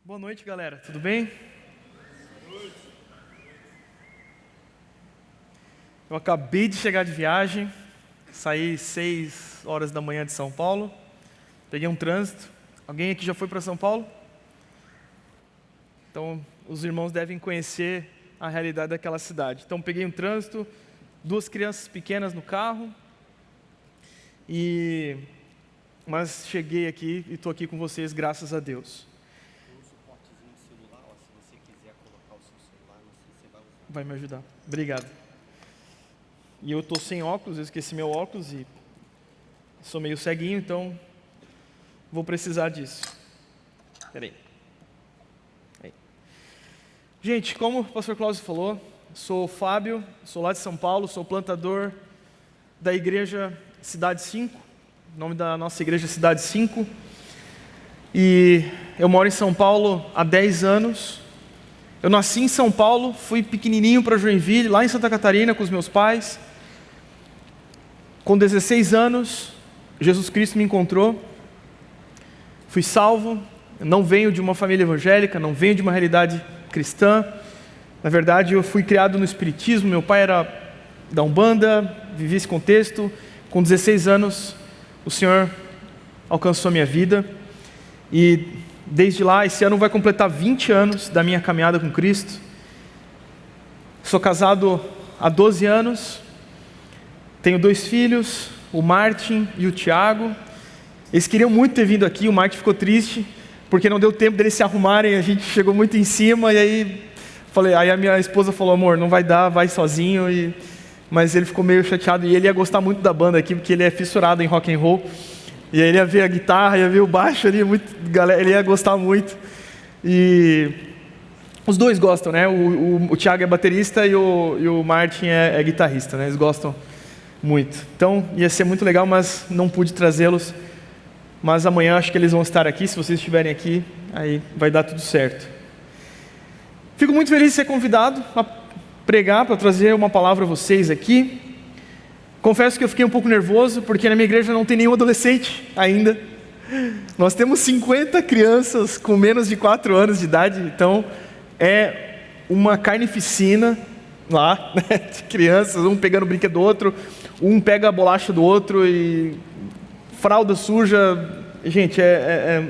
Boa noite, galera. Tudo bem? Eu acabei de chegar de viagem, saí 6 horas da manhã de São Paulo, peguei um trânsito. Alguém aqui já foi para São Paulo? Então, os irmãos devem conhecer a realidade daquela cidade. Então, peguei um trânsito, 2 crianças pequenas no carro, mas cheguei aqui e estou aqui com vocês, graças a Deus. Vai me ajudar. Obrigado. E eu estou sem óculos, eu esqueci meu óculos e sou meio ceguinho, então vou precisar disso. Espera aí. Gente, como o pastor Cláudio falou, sou o Fábio, sou lá de São Paulo, sou plantador da igreja Cidade 5, o nome da nossa igreja é Cidade 5, e eu moro em São Paulo há 10 anos. Eu nasci em São Paulo, fui pequenininho para Joinville, lá em Santa Catarina com os meus pais. Com 16 anos, Jesus Cristo me encontrou, fui salvo. Eu não venho de uma família evangélica, não venho de uma realidade cristã. Na verdade, eu fui criado no espiritismo, meu pai era da Umbanda, vivi esse contexto. Com 16 anos, o Senhor alcançou a minha vida e desde lá, esse ano vai completar 20 anos da minha caminhada com Cristo. Sou casado há 12 anos, tenho 2 filhos, o Martin e o Thiago. Eles queriam muito ter vindo aqui, o Martin ficou triste, porque não deu tempo deles se arrumarem, a gente chegou muito em cima, e aí a minha esposa falou, amor, não vai dar, vai sozinho, mas ele ficou meio chateado, e ele ia gostar muito da banda aqui, porque ele é fissurado em rock and roll. E aí ele ia ver a guitarra, ia ver o baixo ali, ele ia gostar muito. E os dois gostam, né? O Thiago é baterista e o Martin é guitarrista, né? Eles gostam muito. Então ia ser muito legal, mas não pude trazê-los. Mas amanhã acho que eles vão estar aqui, se vocês estiverem aqui, aí vai dar tudo certo. Fico muito feliz de ser convidado a pregar, para trazer uma palavra a vocês aqui. Confesso que eu fiquei um pouco nervoso, porque na minha igreja não tem nenhum adolescente ainda. Nós temos 50 crianças com menos de 4 anos de idade, então é uma carnificina lá, né, de crianças, um pegando o brinquedo do outro, um pega a bolacha do outro e fralda suja. Gente,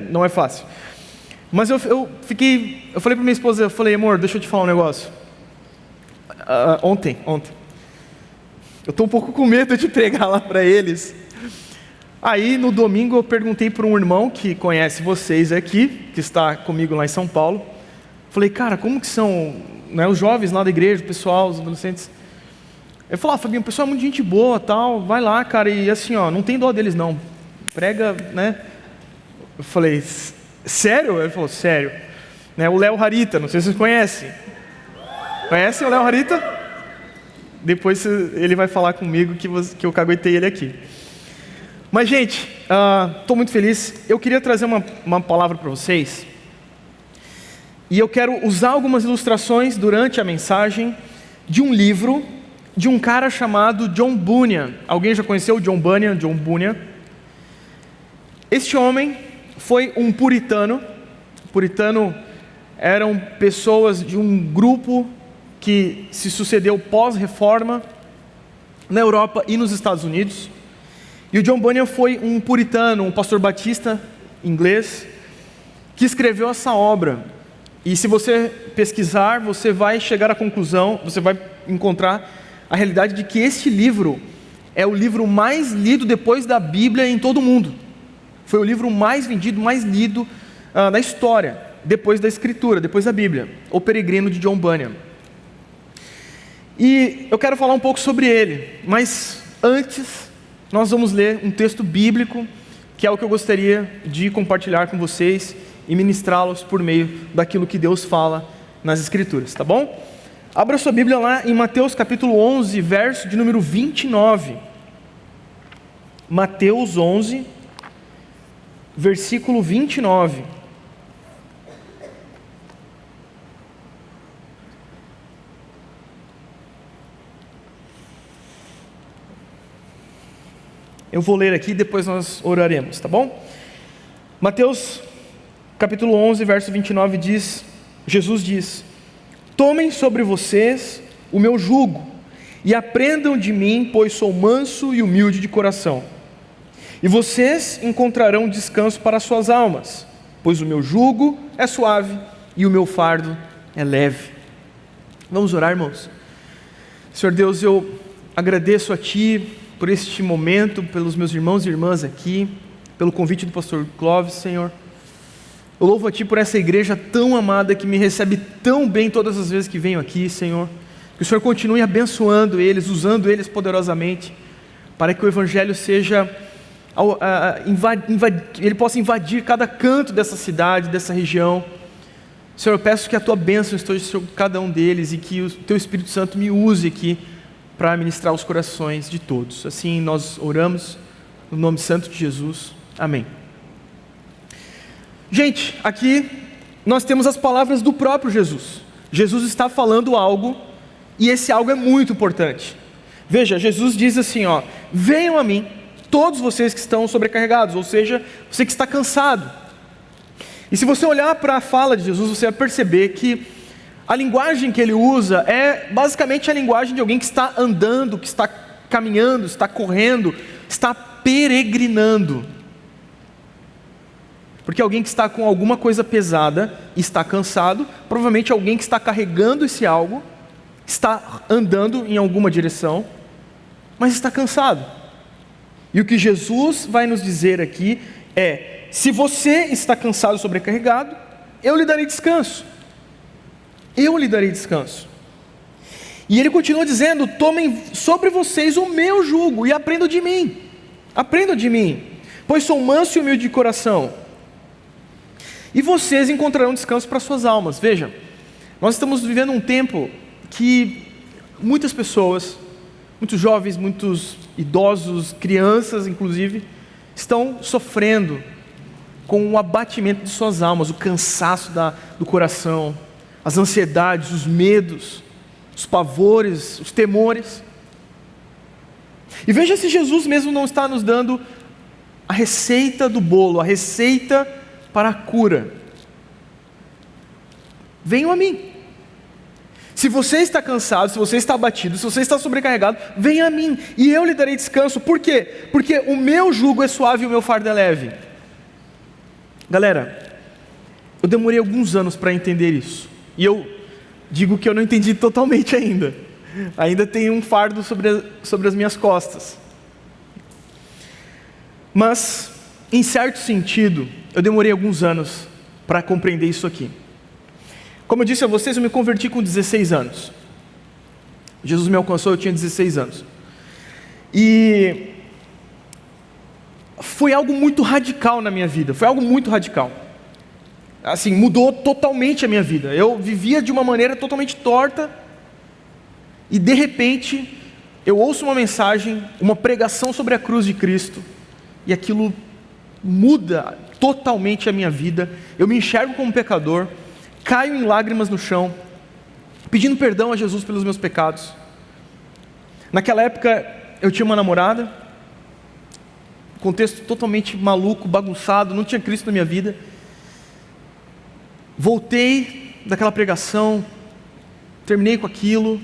não é fácil. Mas eu falei para minha esposa, amor, deixa eu te falar um negócio. Ontem. Eu estou um pouco com medo de pregar lá para eles. Aí no domingo eu perguntei para um irmão que conhece vocês aqui, que está comigo lá em São Paulo. Falei, cara, como que são, né, os jovens lá da igreja, o pessoal, os adolescentes? Ele falou, Fabinho, o pessoal é muito gente boa, tal, vai lá, cara, e assim, não tem dó deles não, prega, né? Eu falei, sério? Ele falou, sério. Né, o Léo Harita, não sei se vocês conhecem. Conhecem o Léo Harita? Depois ele vai falar comigo que eu caguetei ele aqui. Mas, gente, estou muito feliz. Eu queria trazer uma palavra para vocês. E eu quero usar algumas ilustrações durante a mensagem de um livro de um cara chamado John Bunyan. Alguém já conheceu o John Bunyan? Este homem foi um puritano. Puritano eram pessoas de um grupo que se sucedeu pós-reforma na Europa e nos Estados Unidos. E o John Bunyan foi um puritano, um pastor batista inglês, que escreveu essa obra. E se você pesquisar, você vai chegar à conclusão, você vai encontrar a realidade de que este livro é o livro mais lido depois da Bíblia em todo o mundo. Foi o livro mais vendido, mais lido da história, depois da Escritura, depois da Bíblia. O Peregrino de John Bunyan. E eu quero falar um pouco sobre ele, mas antes nós vamos ler um texto bíblico, que é o que eu gostaria de compartilhar com vocês e ministrá-los por meio daquilo que Deus fala nas Escrituras, tá bom? Abra sua Bíblia lá em Mateus capítulo 11, verso de número 29. Mateus 11, versículo 29. Eu vou ler aqui e depois nós oraremos, tá bom? Mateus capítulo 11, verso 29 diz, Jesus diz: tomem sobre vocês o meu jugo e aprendam de mim, pois sou manso e humilde de coração. E vocês encontrarão descanso para as suas almas, pois o meu jugo é suave e o meu fardo é leve. Vamos orar, irmãos? Senhor Deus, eu agradeço a Ti por este momento, pelos meus irmãos e irmãs aqui, pelo convite do pastor Clóvis, Senhor. Eu louvo a Ti por essa igreja tão amada que me recebe tão bem todas as vezes que venho aqui, Senhor. Que o Senhor continue abençoando eles, usando eles poderosamente, para que o Evangelho seja, ele possa invadir cada canto dessa cidade, dessa região. Senhor, eu peço que a Tua bênção esteja sobre cada um deles e que o Teu Espírito Santo me use aqui para ministrar os corações de todos. Assim nós oramos no nome santo de Jesus. Amém. Gente, aqui nós temos as palavras do próprio Jesus. Jesus está falando algo e esse algo é muito importante. Veja, Jesus diz assim, ó: venham a mim, todos vocês que estão sobrecarregados, ou seja, você que está cansado. E se você olhar para a fala de Jesus, você vai perceber que a linguagem que ele usa é basicamente a linguagem de alguém que está andando, que está caminhando, está correndo, está peregrinando. Porque alguém que está com alguma coisa pesada e está cansado, provavelmente alguém que está carregando esse algo, está andando em alguma direção, mas está cansado. E o que Jesus vai nos dizer aqui é: se você está cansado e sobrecarregado, eu lhe darei descanso. Eu lhe darei descanso. E ele continua dizendo: tomem sobre vocês o meu jugo e aprendam de mim. Aprendam de mim, pois sou manso e humilde de coração. E vocês encontrarão descanso para suas almas. Veja, nós estamos vivendo um tempo que muitas pessoas, muitos jovens, muitos idosos, crianças inclusive, estão sofrendo com o abatimento de suas almas, o cansaço do coração, as ansiedades, os medos, os pavores, os temores. E veja se Jesus mesmo não está nos dando a receita do bolo, a receita para a cura. Venham a mim. Se você está cansado, se você está abatido, se você está sobrecarregado, venha a mim e eu lhe darei descanso. Por quê? Porque o meu jugo é suave e o meu fardo é leve. Galera, eu demorei alguns anos para entender isso. E eu digo que eu não entendi totalmente ainda. Ainda tem um fardo sobre as minhas costas. Mas, em certo sentido, eu demorei alguns anos para compreender isso aqui. Como eu disse a vocês, eu me converti com 16 anos. Jesus me alcançou, eu tinha 16 anos. E foi algo muito radical na minha vida, foi algo muito radical. Assim, mudou totalmente a minha vida. Eu vivia de uma maneira totalmente torta, e de repente, eu ouço uma mensagem, uma pregação sobre a cruz de Cristo, e aquilo muda totalmente a minha vida. Eu me enxergo como pecador, caio em lágrimas no chão, pedindo perdão a Jesus pelos meus pecados. Naquela época eu tinha uma namorada, contexto totalmente maluco, bagunçado, não tinha Cristo na minha vida. Voltei daquela pregação, terminei com aquilo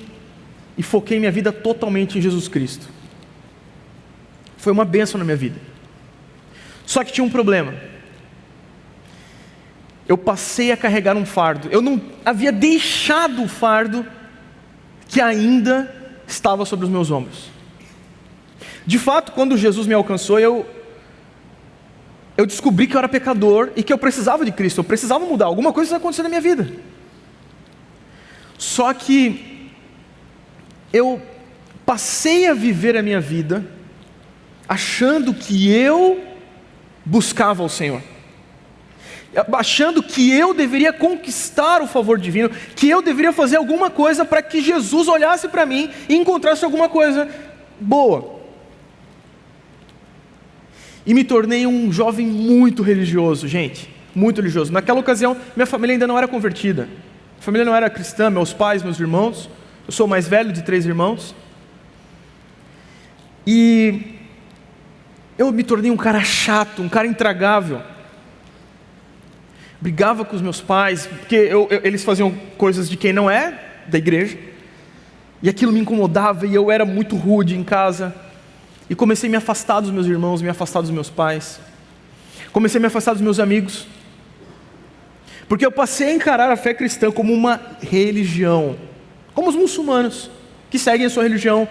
e foquei minha vida totalmente em Jesus Cristo. Foi uma bênção na minha vida. Só que tinha um problema. Eu passei a carregar um fardo. Eu não havia deixado o fardo que ainda estava sobre os meus ombros. De fato, quando Jesus me alcançou, eu descobri que eu era pecador e que eu precisava de Cristo. Eu precisava mudar. Alguma coisa estava acontecendo na minha vida. Só que eu passei a viver a minha vida achando que eu buscava o Senhor, achando que eu deveria conquistar o favor divino, que eu deveria fazer alguma coisa para que Jesus olhasse para mim e encontrasse alguma coisa boa. E me tornei um jovem muito religioso, gente, muito religioso. Naquela ocasião, minha família ainda não era convertida, a família não era cristã, meus pais, meus irmãos. Eu sou o mais velho de 3 irmãos. E eu me tornei um cara chato, um cara intragável. brigava com os meus pais, porque eles faziam coisas de quem não é da igreja, e aquilo me incomodava, e eu era muito rude em casa, e comecei a me afastar dos meus irmãos, me afastar dos meus pais, comecei a me afastar dos meus amigos, porque eu passei a encarar a fé cristã como uma religião, como os muçulmanos, que seguem a sua religião,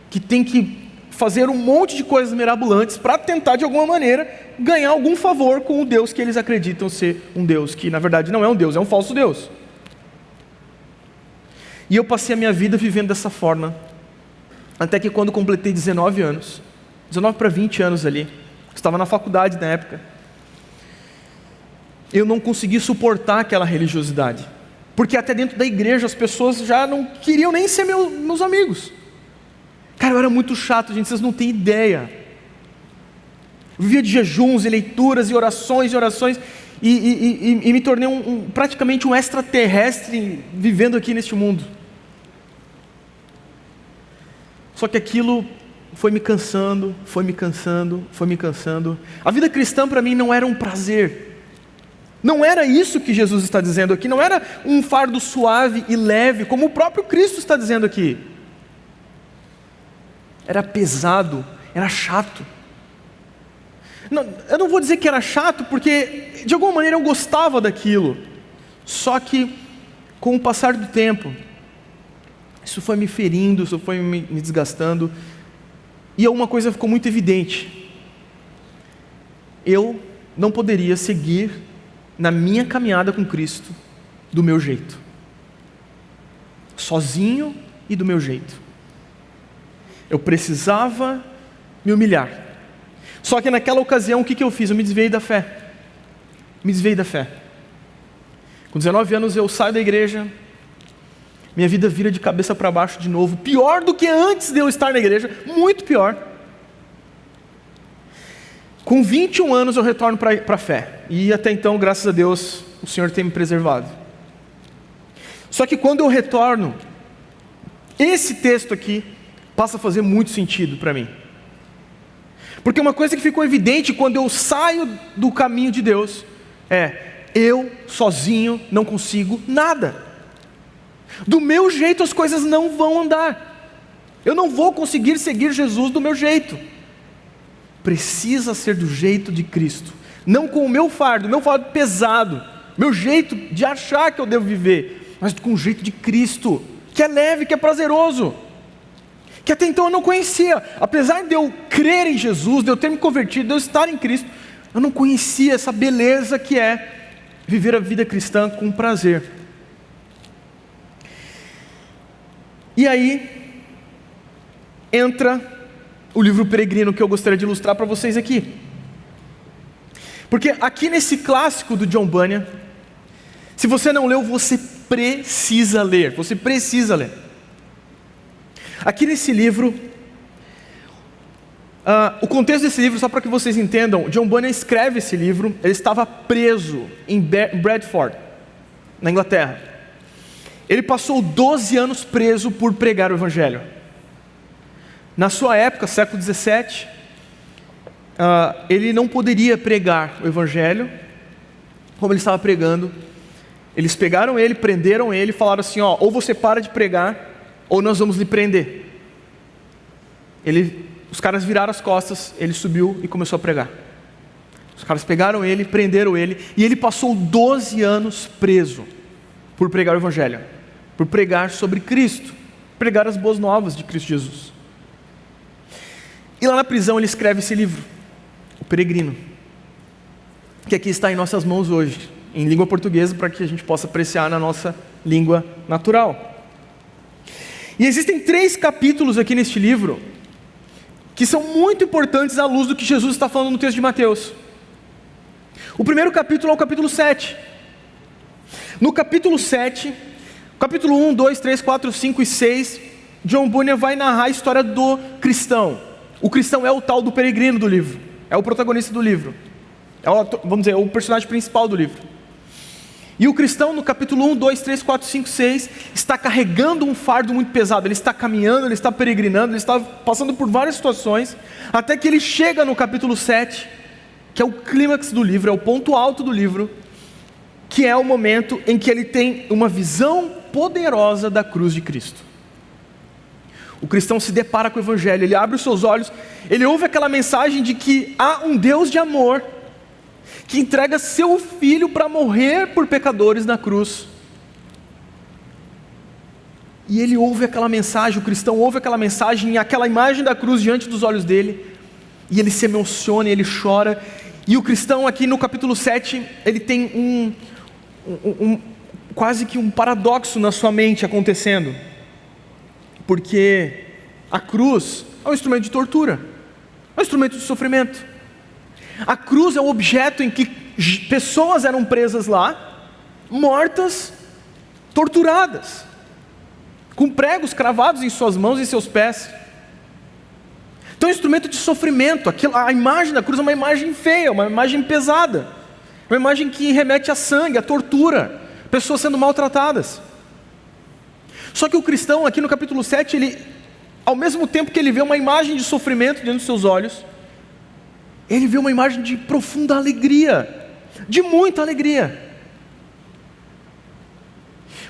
que tem que fazer um monte de coisas mirabolantes para tentar de alguma maneira ganhar algum favor com o Deus que eles acreditam ser um Deus, que na verdade não é um Deus, é um falso Deus. E eu passei a minha vida vivendo dessa forma, até que quando completei 19 anos, 19 para 20 anos ali, estava na faculdade na época, eu não consegui suportar aquela religiosidade, porque até dentro da igreja as pessoas já não queriam nem ser meus amigos. Cara, eu era muito chato, gente, vocês não têm ideia. Eu vivia de jejuns e leituras e orações, e me tornei praticamente um extraterrestre vivendo aqui neste mundo. Só que aquilo foi me cansando. A vida cristã para mim não era um prazer. Não era isso que Jesus está dizendo aqui, não era um fardo suave e leve, como o próprio Cristo está dizendo aqui. Era pesado, era chato. Não, eu não vou dizer que era chato, porque de alguma maneira eu gostava daquilo. Só que com o passar do tempo, isso foi me ferindo, isso foi me desgastando. E uma coisa ficou muito evidente. Eu não poderia seguir na minha caminhada com Cristo do meu jeito. Sozinho e do meu jeito. Eu precisava me humilhar. Só que naquela ocasião, o que eu fiz? Eu me desviei da fé. Com 19 anos eu saio da igreja, minha vida vira de cabeça para baixo de novo, pior do que antes de eu estar na igreja, muito pior. Com 21 anos eu retorno para a fé, e até então, graças a Deus, o Senhor tem me preservado. Só que quando eu retorno, esse texto aqui passa a fazer muito sentido para mim. Porque uma coisa que ficou evidente quando eu saio do caminho de Deus é: eu sozinho não consigo nada. Do meu jeito as coisas não vão andar. Eu não vou conseguir seguir Jesus do meu jeito. Precisa ser do jeito de Cristo. Não com o meu fardo pesado, meu jeito de achar que eu devo viver, mas com o jeito de Cristo, que é leve, que é prazeroso, que até então eu não conhecia. Apesar de eu crer em Jesus, de eu ter me convertido, de eu estar em Cristo, eu não conhecia essa beleza que é viver a vida cristã com prazer. E aí entra o livro Peregrino, que eu gostaria de ilustrar para vocês aqui. Porque aqui nesse clássico do John Bunyan, se você não leu, você precisa ler. Aqui nesse livro, o contexto desse livro, só para que vocês entendam, John Bunyan escreve esse livro, ele estava preso em Bradford, na Inglaterra. Ele passou 12 anos preso por pregar o Evangelho. Na sua época, século 17, ele não poderia pregar o Evangelho como ele estava pregando. Eles pegaram ele, prenderam ele e falaram assim: ou você para de pregar, ou nós vamos lhe prender. Os caras viraram as costas, ele subiu e começou a pregar. Os caras pegaram ele, prenderam ele, e ele passou 12 anos preso por pregar o Evangelho, por pregar sobre Cristo, pregar as boas novas de Cristo Jesus. E lá na prisão ele escreve esse livro, O Peregrino, que aqui está em nossas mãos hoje, em língua portuguesa, para que a gente possa apreciar na nossa língua natural. E existem 3 capítulos aqui neste livro, que são muito importantes à luz do que Jesus está falando no texto de Mateus. O primeiro capítulo é o capítulo 7. No capítulo 7, capítulo 1, 2, 3, 4, 5 e 6, John Bunyan vai narrar a história do cristão. O cristão é o tal do peregrino do livro, é o protagonista do livro, vamos dizer, o personagem principal do livro. E o cristão no capítulo 1, 2, 3, 4, 5, 6 está carregando um fardo muito pesado. Ele está caminhando, ele está peregrinando, ele está passando por várias situações, até que ele chega no capítulo 7, que é o clímax do livro, é o ponto alto do livro, que é o momento em que ele tem uma visão poderosa da cruz de Cristo. O cristão se depara com o Evangelho, ele abre os seus olhos, ele ouve aquela mensagem de que há um Deus de amor, que entrega seu Filho para morrer por pecadores na cruz. E ele ouve aquela mensagem, o cristão ouve aquela mensagem, e aquela imagem da cruz diante dos olhos dele, e ele se emociona, e ele chora. E o cristão aqui no capítulo 7, ele tem quase que um paradoxo na sua mente acontecendo, porque a cruz é um instrumento de tortura, é um instrumento de sofrimento. A cruz é um objeto em que pessoas eram presas lá, mortas, torturadas, com pregos cravados em suas mãos e seus pés. Então é um instrumento de sofrimento. A imagem da cruz é uma imagem feia, uma imagem pesada, uma imagem que remete a sangue, a tortura, pessoas sendo maltratadas. Só que o cristão aqui no capítulo 7, ele, ao mesmo tempo que ele vê uma imagem de sofrimento diante dos seus olhos, ele vê uma imagem de profunda alegria, de muita alegria.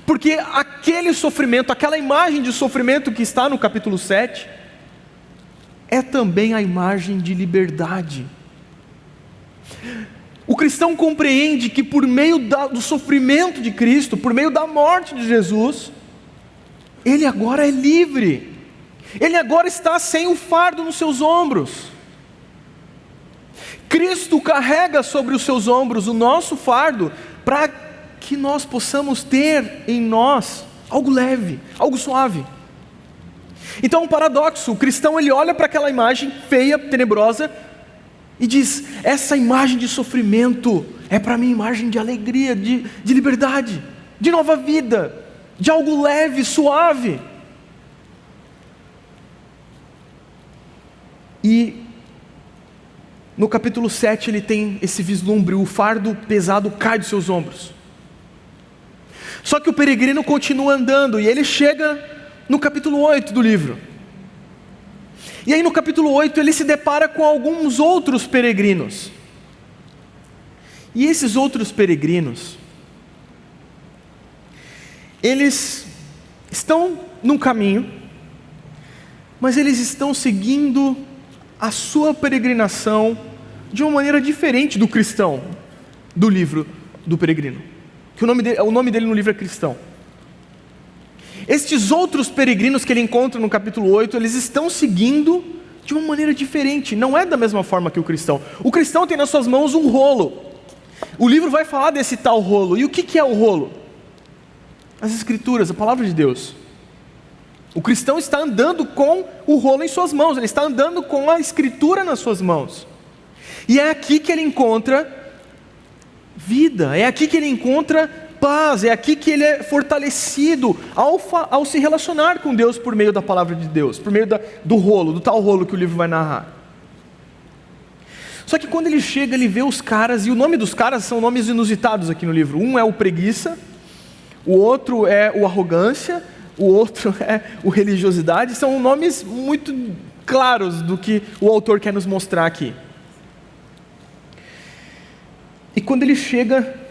Porque aquele sofrimento, aquela imagem de sofrimento que está no capítulo 7, é também a imagem de liberdade. O cristão compreende que por meio do sofrimento de Cristo, por meio da morte de Jesus, ele agora é livre, ele agora está sem o fardo nos seus ombros. Cristo carrega sobre os seus ombros o nosso fardo, para que nós possamos ter em nós algo leve, algo suave. Então é um paradoxo. O cristão, ele olha para aquela imagem feia, tenebrosa, e diz: essa imagem de sofrimento é para mim imagem de alegria, de liberdade, de nova vida, de algo leve, suave. E no capítulo 7 ele tem esse vislumbre, o fardo pesado cai dos seus ombros. Só que o peregrino continua andando, e ele chega no capítulo 8 do livro. E aí no capítulo 8 ele se depara com alguns outros peregrinos. E esses outros peregrinos, eles estão num caminho, mas eles estão seguindo a sua peregrinação de uma maneira diferente do cristão do livro do peregrino, que o nome dele no livro é cristão. Estes outros peregrinos que ele encontra no capítulo 8, eles estão seguindo de uma maneira diferente, não é da mesma forma que o cristão. O cristão tem nas suas mãos um rolo. O livro vai falar desse tal rolo. E o que é o rolo? As Escrituras, a palavra de Deus. O cristão está andando com o rolo em suas mãos, ele está andando com a Escritura nas suas mãos. E é aqui que ele encontra vida, é aqui que ele encontra paz, é aqui que ele é fortalecido ao se relacionar com Deus por meio da palavra de Deus, por meio do rolo, do tal rolo que o livro vai narrar. Só que quando ele chega, ele vê os caras, e o nome dos caras são nomes inusitados aqui no livro. Um é o preguiça, o outro é o arrogância, o outro é o religiosidade. São nomes muito claros do que o autor quer nos mostrar aqui. E quando ele chega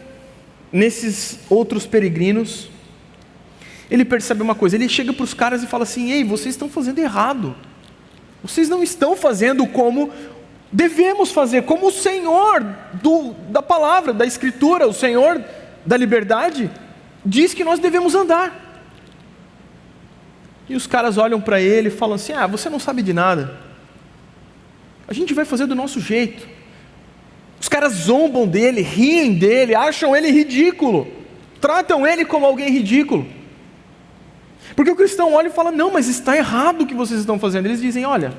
nesses outros peregrinos, ele percebe uma coisa. Ele chega para os caras e fala assim: ei, vocês estão fazendo errado, vocês não estão fazendo como devemos fazer, como o Senhor da palavra, da Escritura, o Senhor da liberdade diz que nós devemos andar. E os caras olham para ele e falam assim: ah, você não sabe de nada, a gente vai fazer do nosso jeito. Os caras zombam dele, riem dele, acham ele ridículo, tratam ele como alguém ridículo. Porque o cristão olha e fala: não, mas está errado o que vocês estão fazendo. Eles dizem: olha,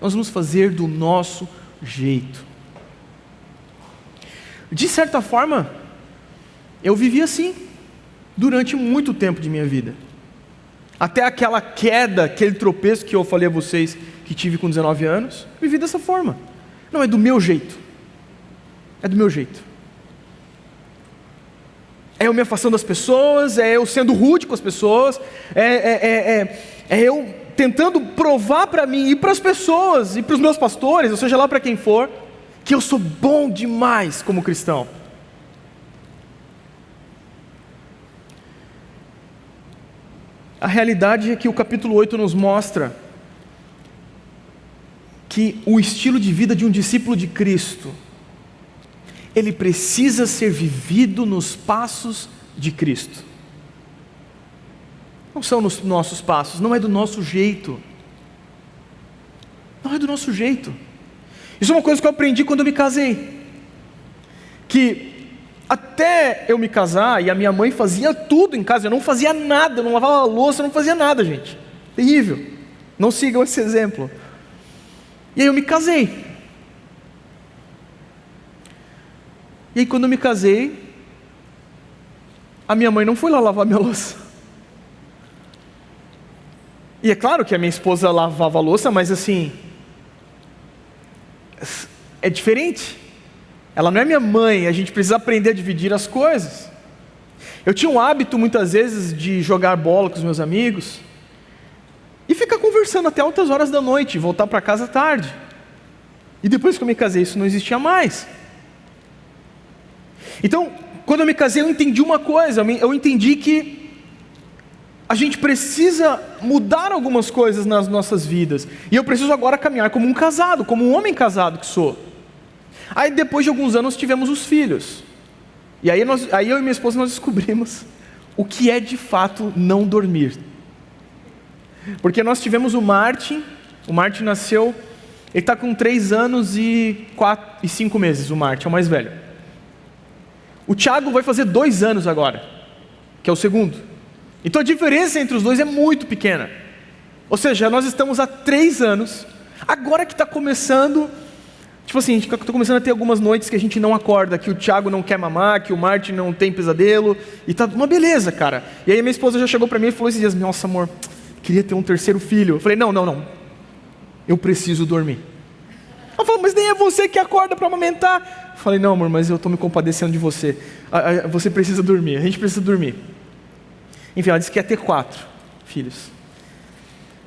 nós vamos fazer do nosso jeito. De certa forma, eu vivi assim durante muito tempo de minha vida, até aquela queda, aquele tropeço que eu falei a vocês que tive com 19 anos. Vivi dessa forma. Não, é do meu jeito, é do meu jeito. É eu me afastando das pessoas, é eu sendo rude com as pessoas, é eu tentando provar para mim e para as pessoas e para os meus pastores, ou seja lá para quem for, que eu sou bom demais como cristão. A realidade é que o capítulo 8 nos mostra que o estilo de vida de um discípulo de Cristo, ele precisa ser vivido nos passos de Cristo. Não são nos nossos passos, não é do nosso jeito. Não é do nosso jeito. Isso é uma coisa que eu aprendi quando eu me casei. Que até eu me casar, e a minha mãe fazia tudo em casa, eu não fazia nada, eu não lavava a louça, eu não fazia nada, gente. Terrível. Não sigam esse exemplo. E aí eu me casei. E aí quando eu me casei, a minha mãe não foi lá lavar minha louça. E é claro que a minha esposa lavava a louça, mas assim, é diferente. Ela não é minha mãe, a gente precisa aprender a dividir as coisas. Eu tinha um hábito muitas vezes de jogar bola com os meus amigos e ficar conversando até altas horas da noite, e voltar para casa tarde. E depois que eu me casei, isso não existia mais. Então, quando eu me casei, eu entendi uma coisa, eu entendi que a gente precisa mudar algumas coisas nas nossas vidas, e eu preciso agora caminhar como um casado, como um homem casado que sou. Aí depois de alguns anos tivemos os filhos, e aí eu e minha esposa nós descobrimos o que é de fato não dormir. Porque nós tivemos o Martin nasceu, ele está com 3 anos e 5 meses, o Martin é o mais velho. O Thiago vai fazer 2 anos agora, que é o segundo. Então a diferença entre os dois é muito pequena. Ou seja, nós estamos há 3 anos, agora que está começando, tipo assim, a gente está começando a ter algumas noites que a gente não acorda, que o Thiago não quer mamar, que o Martin não tem pesadelo, e tá uma beleza, cara. E aí minha esposa já chegou para mim e falou esses dias: nossa amor, queria ter um 3º filho. Eu falei: não, eu preciso dormir. Ela falou: mas nem é você que acorda para amamentar. Eu falei: não amor, mas eu estou me compadecendo de você. Você precisa dormir, a gente precisa dormir. Enfim, ela disse que ia ter 4 filhos.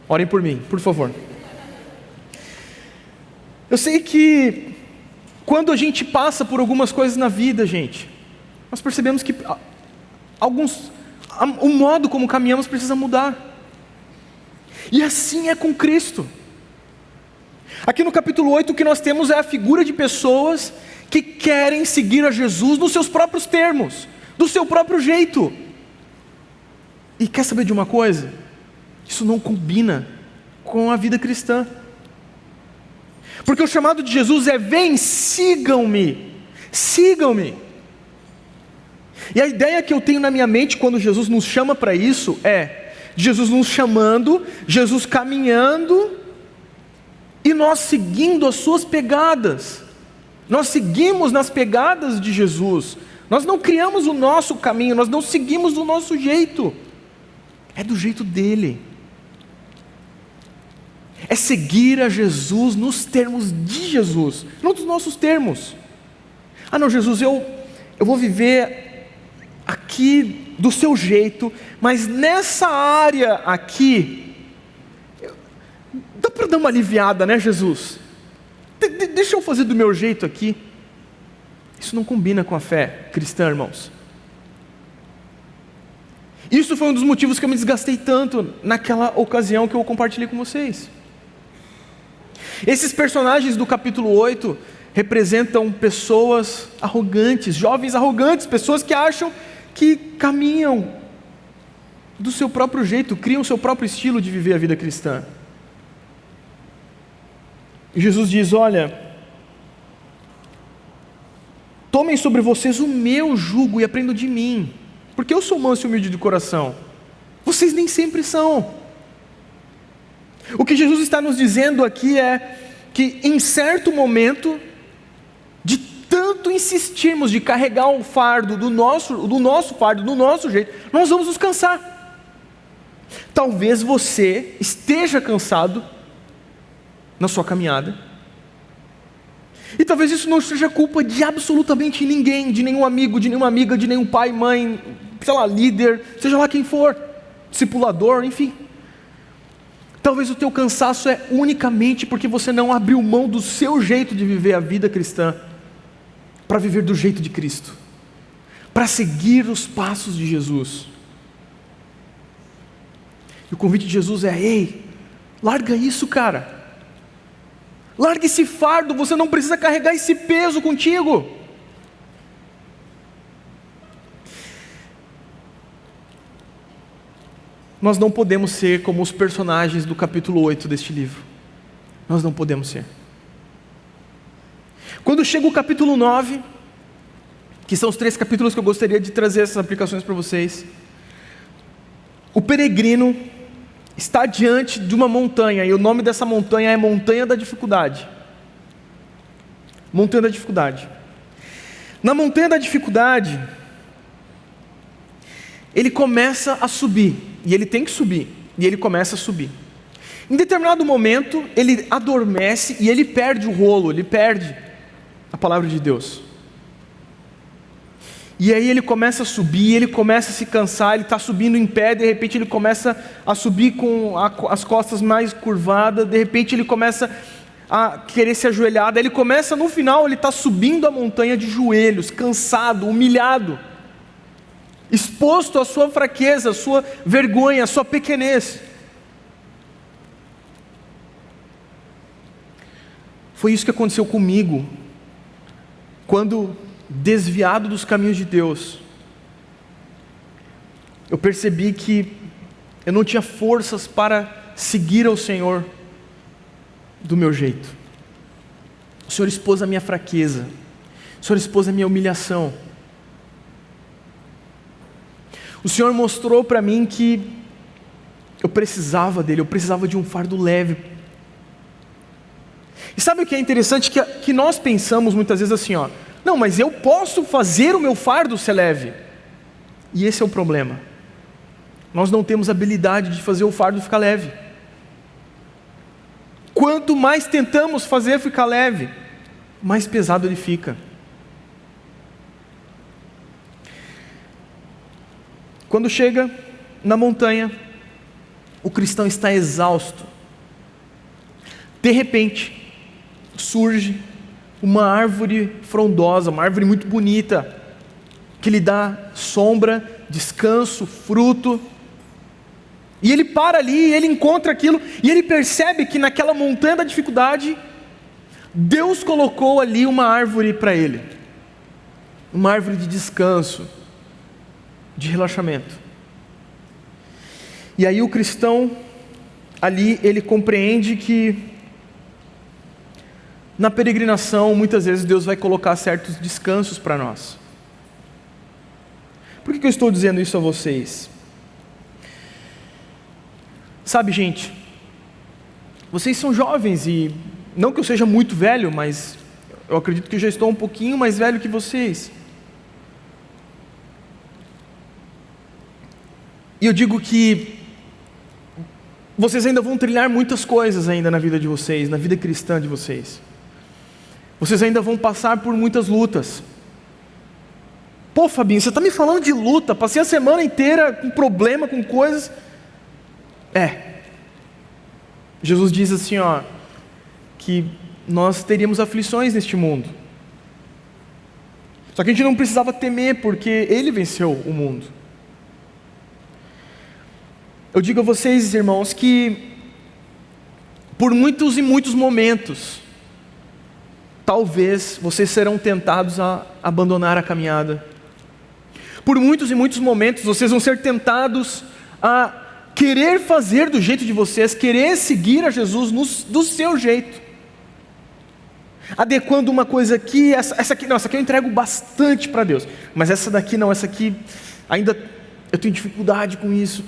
Orem por mim, por favor. Eu sei que quando a gente passa por algumas coisas na vida, gente, nós percebemos que o modo como caminhamos precisa mudar. E assim é com Cristo. Aqui no capítulo 8 o que nós temos é a figura de pessoas que querem seguir a Jesus nos seus próprios termos, do seu próprio jeito. E quer saber de uma coisa? Isso não combina com a vida cristã. Porque o chamado de Jesus é: vem, sigam-me, sigam-me. E a ideia que eu tenho na minha mente quando Jesus nos chama para isso é Jesus nos chamando, Jesus caminhando e nós seguindo as suas pegadas. Nós seguimos nas pegadas de Jesus. Nós não criamos o nosso caminho, nós não seguimos do nosso jeito. É do jeito dele. É seguir a Jesus nos termos de Jesus, não dos nossos termos. Não, Jesus, eu vou viver aqui do seu jeito, mas nessa área aqui, dá para dar uma aliviada, né, Jesus? Deixa eu fazer do meu jeito aqui. Isso não combina com a fé cristã, irmãos. Isso foi um dos motivos que eu me desgastei tanto naquela ocasião que eu compartilhei com vocês. Esses personagens do capítulo 8 representam pessoas arrogantes, jovens arrogantes, pessoas que acham que caminham do seu próprio jeito, criam o seu próprio estilo de viver a vida cristã. E Jesus diz: olha, tomem sobre vocês o meu jugo e aprendam de mim, porque eu sou manso e humilde de coração. Vocês nem sempre são. O que Jesus está nos dizendo aqui é que em certo momento, de tanto insistirmos de carregar o fardo do nosso fardo, do nosso jeito, nós vamos nos cansar. Talvez você esteja cansado na sua caminhada, e talvez isso não seja culpa de absolutamente ninguém, de nenhum amigo, de nenhuma amiga, de nenhum pai, mãe, sei lá, líder, seja lá quem for, discipulador, enfim. Talvez o teu cansaço é unicamente porque você não abriu mão do seu jeito de viver a vida cristã, para viver do jeito de Cristo, para seguir os passos de Jesus. E o convite de Jesus é: ei, larga isso, cara. Larga esse fardo, você não precisa carregar esse peso contigo. Nós não podemos ser como os personagens do capítulo 8 deste livro. Nós não podemos ser. Quando chega o capítulo 9, que são os 3 capítulos que eu gostaria de trazer essas aplicações para vocês, o peregrino está diante de uma montanha, e o nome dessa montanha é Montanha da Dificuldade. Montanha da Dificuldade. Na Montanha da Dificuldade, ele começa a subir, e ele tem que subir, e ele começa a subir. Em determinado momento, ele adormece e ele perde o rolo, ele perde a palavra de Deus. E aí ele começa a subir, ele começa a se cansar, ele está subindo em pé, de repente ele começa a subir com as costas mais curvadas, de repente ele começa a querer se ajoelhar, daí ele começa, no final, ele está subindo a montanha de joelhos, cansado, humilhado, exposto à sua fraqueza, à sua vergonha, à sua pequenez. Foi isso que aconteceu comigo, quando, desviado dos caminhos de Deus, eu percebi que eu não tinha forças para seguir ao Senhor do meu jeito. O Senhor expôs a minha fraqueza, o Senhor expôs a minha humilhação. O Senhor mostrou para mim que eu precisava dele, eu precisava de um fardo leve. E sabe o que é interessante? Que nós pensamos muitas vezes assim, não, mas eu posso fazer o meu fardo ser leve. E esse é o problema. Nós não temos habilidade de fazer o fardo ficar leve. Quanto mais tentamos fazer ficar leve, mais pesado ele fica. Quando chega na montanha, o cristão está exausto. De repente, surge uma árvore frondosa, uma árvore muito bonita, que lhe dá sombra, descanso, fruto. E ele para ali, ele encontra aquilo, e ele percebe que naquela montanha da dificuldade, Deus colocou ali uma árvore para ele, uma árvore de descanso, de relaxamento. E aí o cristão ali, ele compreende que na peregrinação muitas vezes Deus vai colocar certos descansos para nós. Por que eu estou dizendo isso a vocês? Sabe, gente, vocês são jovens, e não que eu seja muito velho, mas eu acredito que eu já estou um pouquinho mais velho que vocês. E eu digo que vocês ainda vão trilhar muitas coisas ainda na vida de vocês, na vida cristã de vocês. Vocês ainda vão passar por muitas lutas. Pô, Fabinho, você está me falando de luta? Passei a semana inteira com problema, com coisas. Jesus diz assim, que nós teríamos aflições neste mundo. Só que a gente não precisava temer, porque Ele venceu o mundo. Eu digo a vocês, irmãos, que por muitos e muitos momentos, talvez vocês serão tentados a abandonar a caminhada. Por muitos e muitos momentos vocês vão ser tentados a querer fazer do jeito de vocês, querer seguir a Jesus do seu jeito, adequando uma coisa aqui, essa aqui, não, essa aqui eu entrego bastante para Deus, mas essa daqui não, essa aqui ainda eu tenho dificuldade com isso.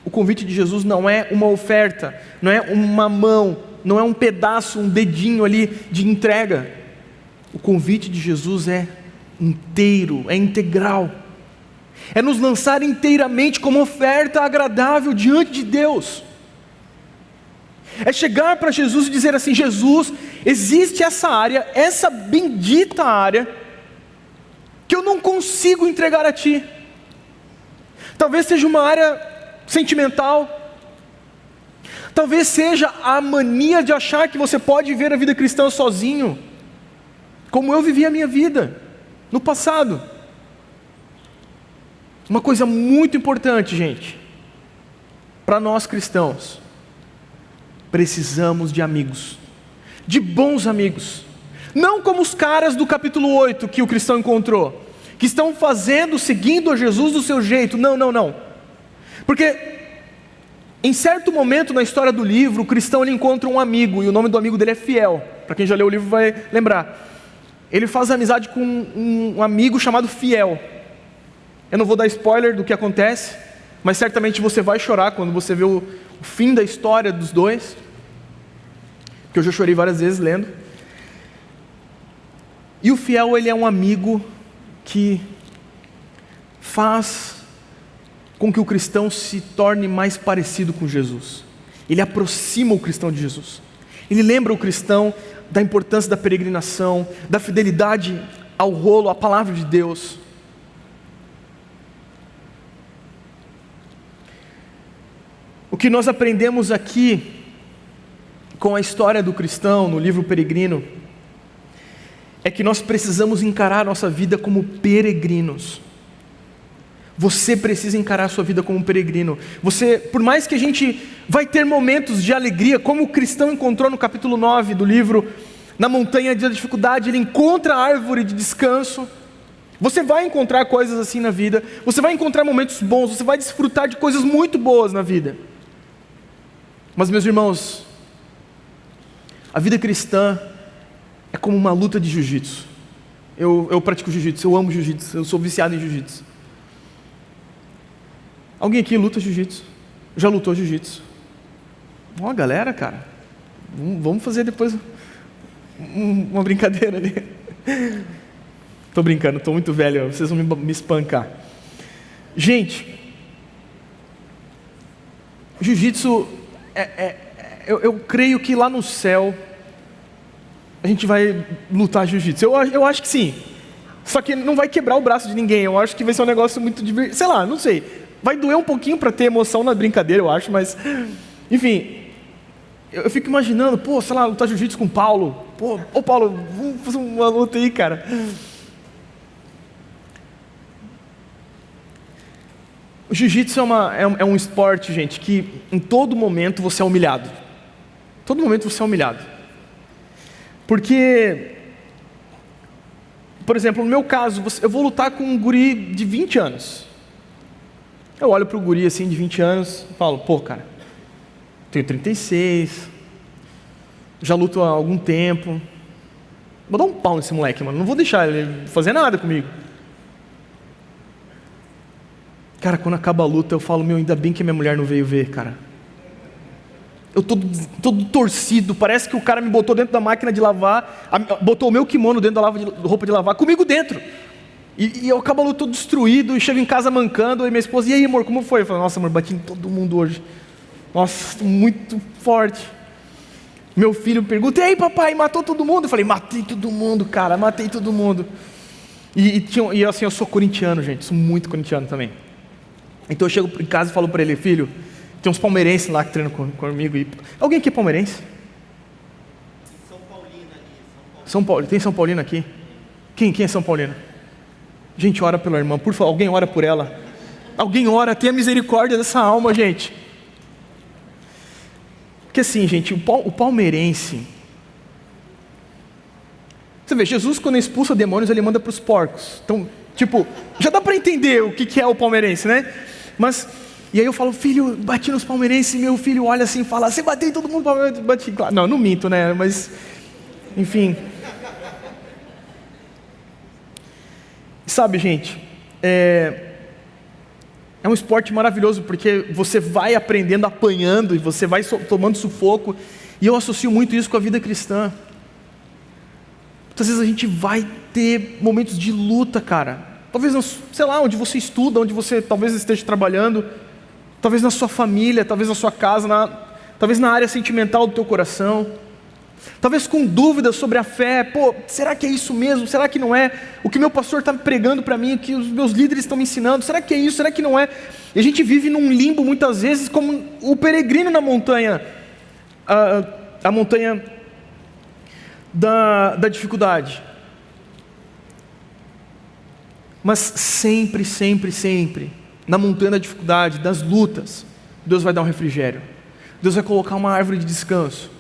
O convite de Jesus não é uma oferta, não é uma mão, não é um pedaço, um dedinho ali de entrega. O convite de Jesus é inteiro, é integral. É nos lançar inteiramente como oferta agradável diante de Deus. É chegar para Jesus e dizer assim: Jesus, existe essa área, essa bendita área, que eu não consigo entregar a Ti. Talvez seja uma área sentimental, talvez seja a mania de achar que você pode viver a vida cristã sozinho, como eu vivi a minha vida no passado. Uma coisa muito importante, gente, para nós cristãos, precisamos de amigos, de bons amigos, não como os caras do capítulo 8 que o cristão encontrou, que estão seguindo a Jesus do seu jeito. Não, porque em certo momento na história do livro, o cristão ele encontra um amigo, e o nome do amigo dele é Fiel. Para quem já leu o livro vai lembrar. Ele faz amizade com um amigo chamado Fiel. Eu não vou dar spoiler do que acontece, mas certamente você vai chorar quando você vê o fim da história dos dois, que eu já chorei várias vezes lendo. E o Fiel, ele é um amigo que faz com que o cristão se torne mais parecido com Jesus. Ele aproxima o cristão de Jesus. Ele lembra o cristão da importância da peregrinação, da fidelidade ao rolo, à palavra de Deus. O que nós aprendemos aqui com a história do cristão no livro Peregrino é que nós precisamos encarar a nossa vida como peregrinos. Você precisa encarar a sua vida como um peregrino. Você, por mais que a gente vai ter momentos de alegria, como o cristão encontrou no capítulo 9 do livro, na montanha da dificuldade, ele encontra a árvore de descanso. Você vai encontrar coisas assim na vida, você vai encontrar momentos bons, você vai desfrutar de coisas muito boas na vida. Mas, meus irmãos, a vida cristã é como uma luta de jiu-jitsu. Eu pratico jiu-jitsu, eu amo jiu-jitsu, eu sou viciado em jiu-jitsu. Alguém aqui luta jiu-jitsu? Já lutou jiu-jitsu? Ó, galera, cara, vamos fazer depois uma brincadeira ali. Tô brincando, tô muito velho, vocês vão me espancar. Gente, jiu-jitsu, eu creio que lá no céu a gente vai lutar jiu-jitsu. Eu acho que sim. Só que não vai quebrar o braço de ninguém. Eu acho que vai ser um negócio muito divertido. Sei lá, não sei. Vai doer um pouquinho para ter emoção na brincadeira, eu acho, mas... Enfim, eu fico imaginando, sei lá, lutar jiu-jitsu com o Paulo. Ô Paulo, vamos fazer uma luta aí, cara. O jiu-jitsu é um esporte, gente, que em todo momento você é humilhado. Todo momento você é humilhado. Porque, por exemplo, no meu caso, eu vou lutar com um guri de 20 anos. Eu olho para o guri assim de 20 anos e falo, cara, tenho 36, já luto há algum tempo, vou dar um pau nesse moleque, mano, não vou deixar ele fazer nada comigo. Cara, quando acaba a luta eu falo, ainda bem que minha mulher não veio ver, cara. Eu todo torcido, parece que o cara me botou dentro da máquina de lavar, botou o meu kimono dentro da roupa de lavar, comigo dentro. E eu acabo a luta todo destruído, e chego em casa mancando, e minha esposa, e aí amor, como foi? Eu falo, nossa amor, bati em todo mundo hoje. Nossa, muito forte. Meu filho pergunta, e aí papai, matou todo mundo? Eu falei, matei todo mundo, cara, matei todo mundo. E assim, eu sou corintiano, gente, sou muito corintiano também. Então eu chego em casa e falo para ele, filho, tem uns palmeirenses lá que treinam comigo. Alguém aqui é palmeirense? São Paulino ali. São Paulo. Tem São Paulino aqui? Quem é São Paulino? Gente, ora pela irmã, por favor, alguém ora por ela. Alguém ora, tenha misericórdia dessa alma, gente. Porque assim, gente, o palmeirense... Você vê, Jesus quando expulsa demônios, ele manda para os porcos. Então, já dá para entender o que é o palmeirense, né? Mas, e aí eu falo, filho, bati nos palmeirenses, e meu filho olha assim e fala, você bateu em todo mundo, bati. Claro, não minto, né? Mas, enfim... Sabe, gente, é um esporte maravilhoso, porque você vai aprendendo apanhando, e você vai tomando sufoco, e eu associo muito isso com a vida cristã. Muitas vezes a gente vai ter momentos de luta, cara, talvez, sei lá, onde você estuda, onde você talvez esteja trabalhando, talvez na sua família, talvez na sua casa, talvez na área sentimental do teu coração, talvez com dúvidas sobre a fé. Será que é isso mesmo? Será que não é? O que meu pastor está pregando para mim, o que os meus líderes estão me ensinando, será que é isso? Será que não é? E a gente vive num limbo muitas vezes como o peregrino na montanha, a montanha da dificuldade. Mas sempre, sempre, sempre, na montanha da dificuldade, das lutas, Deus vai dar um refrigério. Deus vai colocar uma árvore de descanso.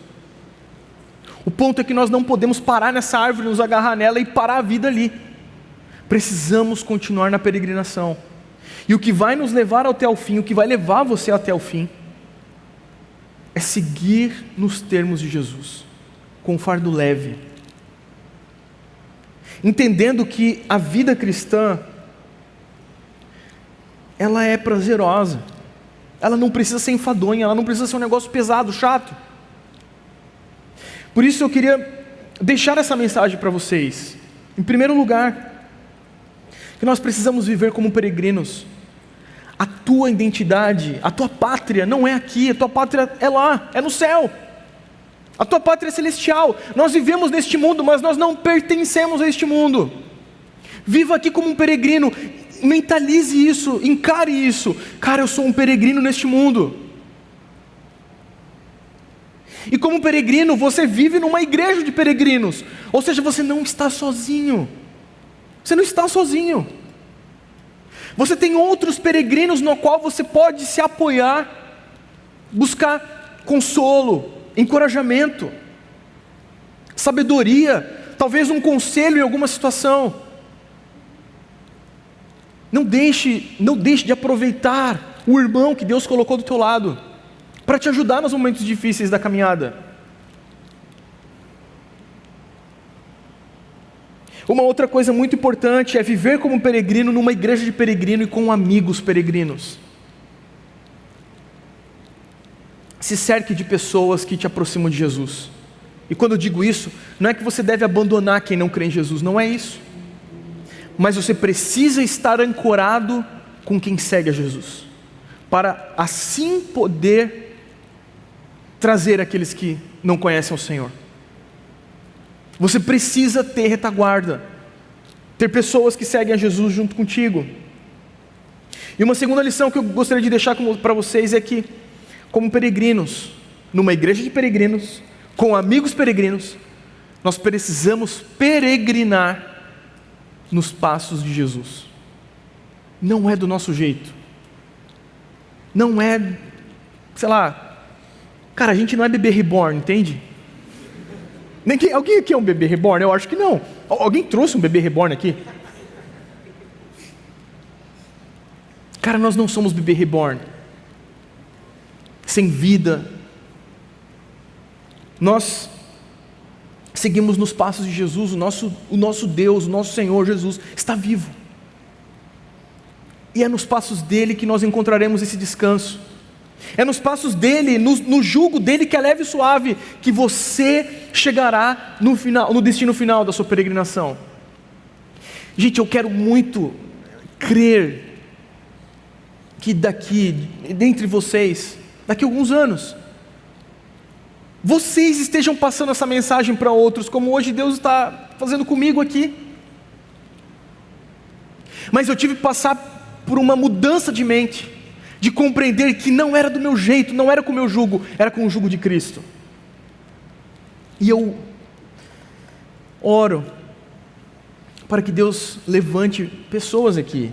O ponto é que nós não podemos parar nessa árvore, nos agarrar nela e parar a vida ali. Precisamos continuar na peregrinação. E o que vai nos levar até o fim, o que vai levar você até o fim, é seguir nos termos de Jesus, com um fardo leve. Entendendo que a vida cristã, ela é prazerosa. Ela não precisa ser enfadonha, ela não precisa ser um negócio pesado, chato. Por isso eu queria deixar essa mensagem para vocês. Em primeiro lugar, que nós precisamos viver como peregrinos. A tua identidade, a tua pátria não é aqui, a tua pátria é lá, é no céu. A tua pátria é celestial. Nós vivemos neste mundo, mas nós não pertencemos a este mundo. Viva aqui como um peregrino, mentalize isso, encare isso. Cara, eu sou um peregrino neste mundo. E como peregrino, você vive numa igreja de peregrinos. Ou seja, você não está sozinho. Você não está sozinho. Você tem outros peregrinos no qual você pode se apoiar, buscar consolo, encorajamento, sabedoria, talvez um conselho em alguma situação. Não deixe de aproveitar o irmão que Deus colocou do teu lado, para te ajudar nos momentos difíceis da caminhada. Uma outra coisa muito importante é viver como peregrino numa igreja de peregrino e com amigos peregrinos. Se cerque de pessoas que te aproximam de Jesus. E quando eu digo isso, não é que você deve abandonar quem não crê em Jesus, não é isso. Mas você precisa estar ancorado com quem segue a Jesus, para assim poder trazer aqueles que não conhecem o Senhor. Você precisa ter retaguarda, ter pessoas que seguem a Jesus junto contigo. E uma segunda lição que eu gostaria de deixar para vocês é que, como peregrinos, numa igreja de peregrinos, com amigos peregrinos, nós precisamos peregrinar nos passos de Jesus. Não é do nosso jeito. Não é, sei lá, cara, a gente não é bebê reborn, entende? Alguém aqui é um bebê reborn? Eu acho que não. Alguém trouxe um bebê reborn aqui? Cara, nós não somos bebê reborn, sem vida. Nós seguimos nos passos de Jesus. O nosso Deus, o nosso Senhor Jesus está vivo. E é nos passos dele que nós encontraremos esse descanso. É nos passos dele, no jugo dele que é leve e suave, que você chegará no destino final da sua peregrinação. Gente, eu quero muito crer que dentre vocês, daqui a alguns anos, vocês estejam passando essa mensagem para outros, como hoje Deus está fazendo comigo aqui. Mas eu tive que passar por uma mudança de mente, de compreender que não era do meu jeito, não era com o meu jugo, era com o jugo de Cristo. E eu oro para que Deus levante pessoas aqui,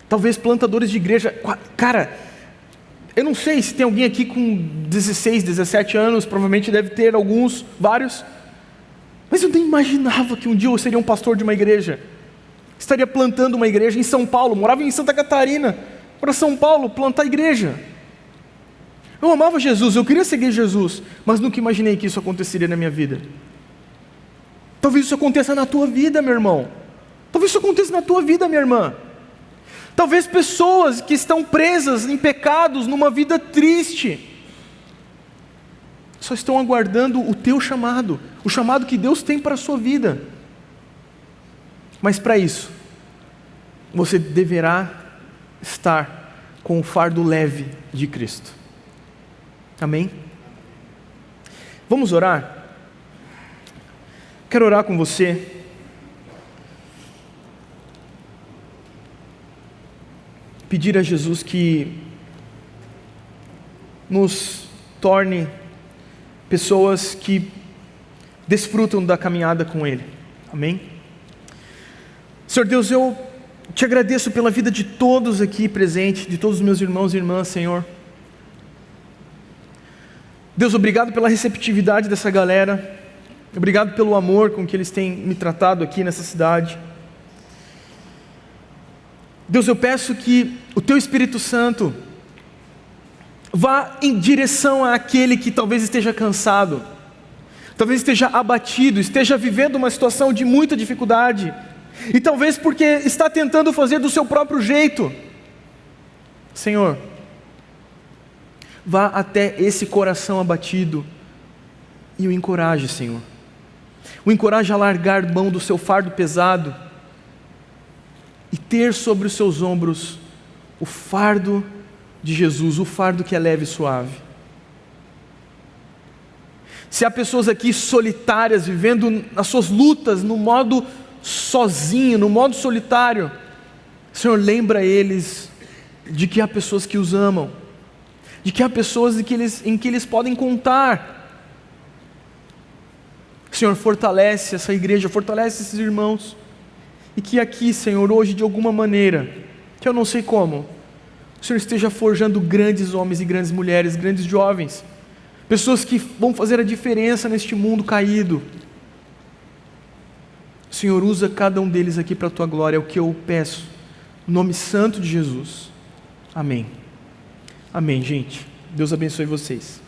talvez plantadores de igreja. Cara, eu não sei se tem alguém aqui com 16, 17 anos, provavelmente deve ter alguns, vários, mas eu nem imaginava que um dia eu seria um pastor de uma igreja, estaria plantando uma igreja em São Paulo. Morava em Santa Catarina, para São Paulo plantar igreja. Eu amava Jesus, eu queria seguir Jesus, mas nunca imaginei que isso aconteceria na minha vida. Talvez isso aconteça na tua vida, meu irmão. Talvez isso aconteça na tua vida, minha irmã. Talvez pessoas que estão presas em pecados, numa vida triste, só estão aguardando o teu chamado, o chamado que Deus tem para a sua vida. Mas para isso, você deverá estar com o fardo leve de Cristo. Amém? Vamos orar? Quero orar com você. Pedir a Jesus que nos torne pessoas que desfrutam da caminhada com Ele. Amém? Senhor Deus, eu Te agradeço pela vida de todos aqui presentes, de todos os meus irmãos e irmãs, Senhor. Deus, obrigado pela receptividade dessa galera. Obrigado pelo amor com que eles têm me tratado aqui nessa cidade. Deus, eu peço que o Teu Espírito Santo vá em direção àquele que talvez esteja cansado, talvez esteja abatido, esteja vivendo uma situação de muita dificuldade, e talvez porque está tentando fazer do seu próprio jeito. Senhor, vá até esse coração abatido e o encoraje, Senhor. O encoraje a largar mão do seu fardo pesado e ter sobre os seus ombros o fardo de Jesus, o fardo que é leve e suave. Se há pessoas aqui solitárias, vivendo as suas lutas no modo sozinho, no modo solitário, Senhor, lembra eles de que há pessoas que os amam, de que há pessoas em que eles podem contar. Senhor, fortalece essa igreja, fortalece esses irmãos, e que aqui, Senhor, hoje de alguma maneira, que eu não sei como, o Senhor esteja forjando grandes homens e grandes mulheres, grandes jovens, pessoas que vão fazer a diferença neste mundo caído. Senhor, usa cada um deles aqui para a Tua glória, é o que eu peço, no nome santo de Jesus. Amém. Amém, gente. Deus abençoe vocês.